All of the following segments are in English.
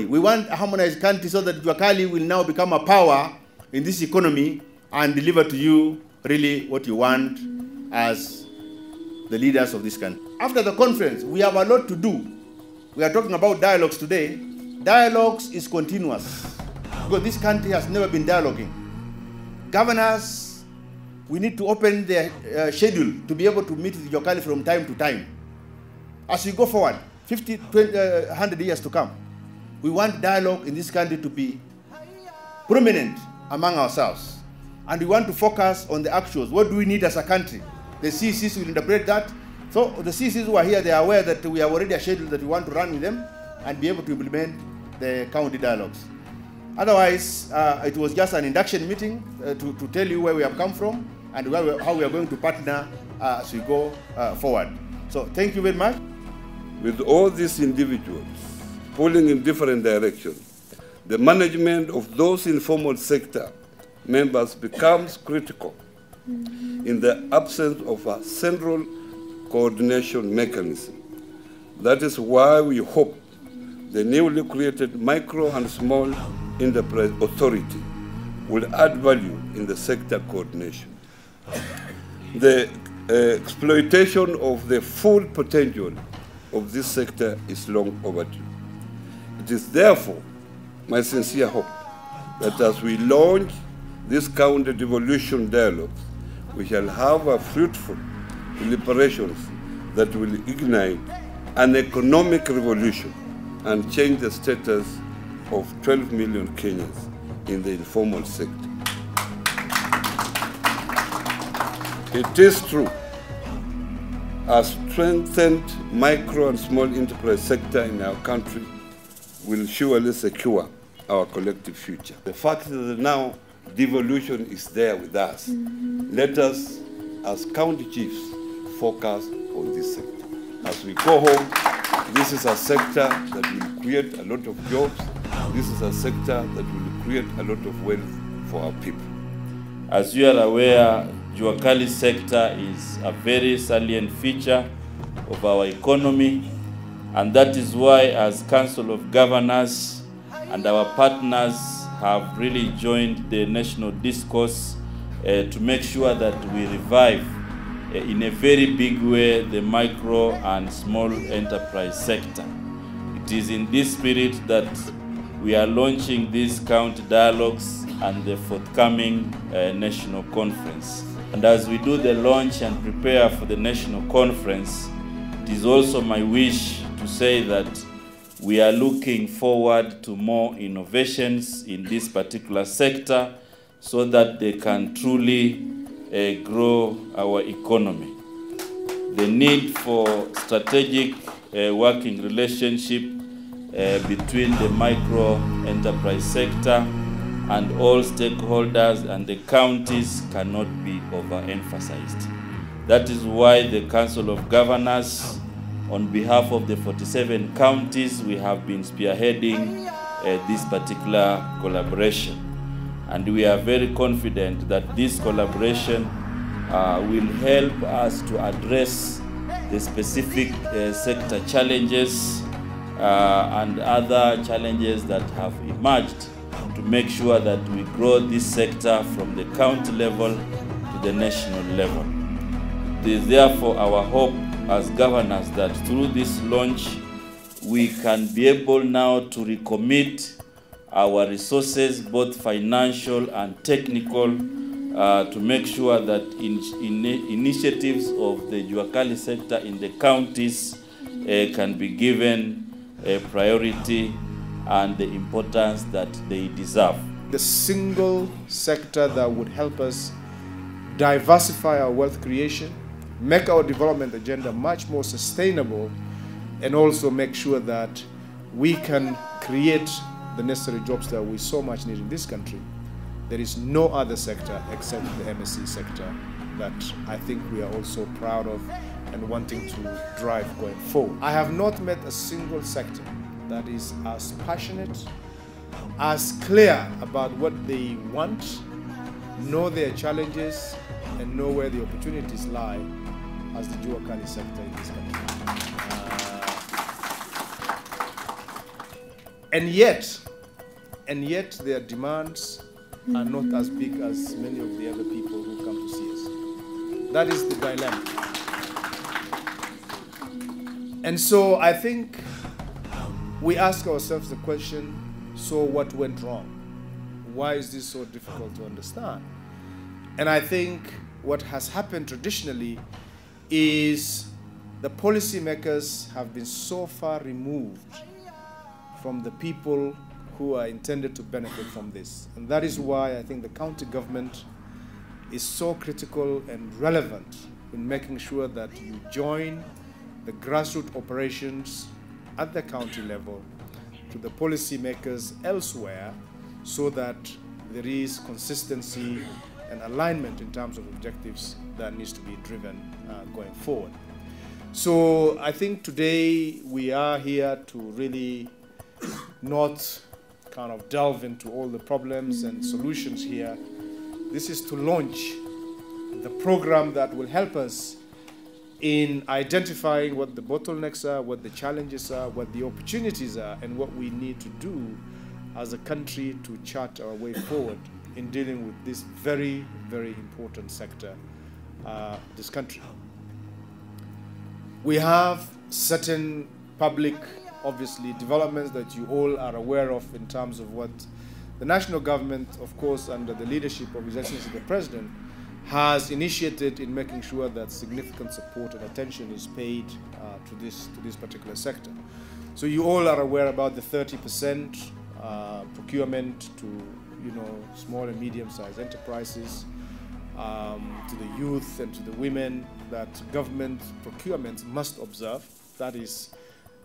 We want a harmonized country so that Waiyaki will now become a power in this economy and deliver to you really what you want as the leaders of this country. After the conference, we have a lot to do. We are talking about dialogues today. Dialogues is continuous because this country has never been dialoguing. Governors, we need to open their schedule to be able to meet with Waiyaki from time to time. As we go forward, 50, 20, 100 years to come, we want dialogue in this country to be prominent among ourselves. And we want to focus on the actuals. What do we need as a country? The CCs will interpret that. So the CCs who are here, they are aware that we have already a schedule that we want to run with them and be able to implement the county dialogues. Otherwise, it was just an induction meeting to tell you where we have come from and how we are going to partner as we go forward. So thank you very much. With all these individuals pulling in different directions, the management of those informal sector members becomes critical in the absence of a central coordination mechanism. That is why we hope the newly created Micro and Small Enterprise Authority will add value in the sector coordination. The exploitation of the full potential of this sector is long overdue. It is therefore my sincere hope that as we launch this counter devolution dialogues, we shall have a fruitful deliberations that will ignite an economic revolution and change the status of 12 million Kenyans in the informal sector. It is true, a strengthened micro and small enterprise sector in our country will surely secure our collective future. The fact that now devolution is there with us, let us, as county chiefs, focus on this sector. As we go home, this is a sector that will create a lot of jobs. This is a sector that will create a lot of wealth for our people. As you are aware, Waiyaki sector is a very salient feature of our economy, and that is why, as Council of Governors and our partners have really joined the national discourse to make sure that we revive in a very big way the micro and small enterprise sector. It is in this spirit that we are launching these county dialogues and the forthcoming national conference. And as we do the launch and prepare for the national conference, it is also my wish to say that we are looking forward to more innovations in this particular sector so that they can truly grow our economy. The need for strategic working relationship between the micro enterprise sector and all stakeholders and the counties cannot be overemphasized. That is why the Council of Governors, on behalf of the 47 counties, we have been spearheading this particular collaboration. And we are very confident that this collaboration will help us to address the specific sector challenges and other challenges that have emerged to make sure that we grow this sector from the county level to the national level. It is therefore our hope as governors that through this launch we can be able now to recommit our resources, both financial and technical, to make sure that initiatives of the Waiyaki sector in the counties can be given a priority and the importance that they deserve. The single sector that would help us diversify our wealth creation, make our development agenda much more sustainable, and also make sure that we can create the necessary jobs that we so much need in this country. There is no other sector except the MSC sector that I think we are also proud of and wanting to drive going forward. I have not met a single sector that is as passionate, as clear about what they want, know their challenges, and know where the opportunities lie as the Jua Kali sector in this country. And yet their demands are not as big as many of the other people who come to see us. That is the dilemma. And so I think we ask ourselves the question, so what went wrong? Why is this so difficult to understand? And I think what has happened traditionally is the policymakers have been so far removed from the people who are intended to benefit from this. And that is why I think the county government is so critical and relevant in making sure that you join the grassroots operations at the county level to the policymakers elsewhere, so that there is consistency and alignment in terms of objectives that needs to be driven going forward. So I think today we are here to really not kind of delve into all the problems and solutions here. This is to launch the program that will help us in identifying what the bottlenecks are, what the challenges are, what the opportunities are, and what we need to do as a country to chart our way forward in dealing with this very, very important sector, this country. We have certain public, obviously, developments that you all are aware of in terms of what the national government, of course, under the leadership of His Excellency the President, has initiated in making sure that significant support and attention is paid to this particular sector. So you all are aware about the 30% procurement to small and medium-sized enterprises, to the youth and to the women, that government procurement must observe. That is,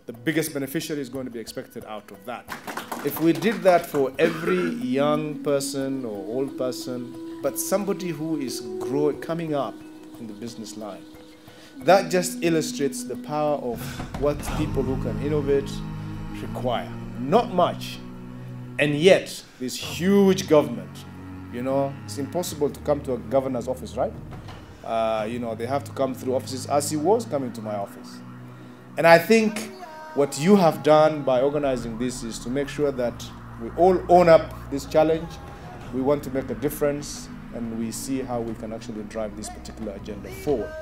the biggest beneficiary is going to be expected out of that. If we did that for every young person or old person, but somebody who is coming up in the business line, that just illustrates the power of what people who can innovate require. Not much. And yet, this huge government, it's impossible to come to a governor's office, right? They have to come through offices, as he was coming to my office. And I think what you have done by organizing this is to make sure that we all own up this challenge. We want to make a difference, and we see how we can actually drive this particular agenda forward.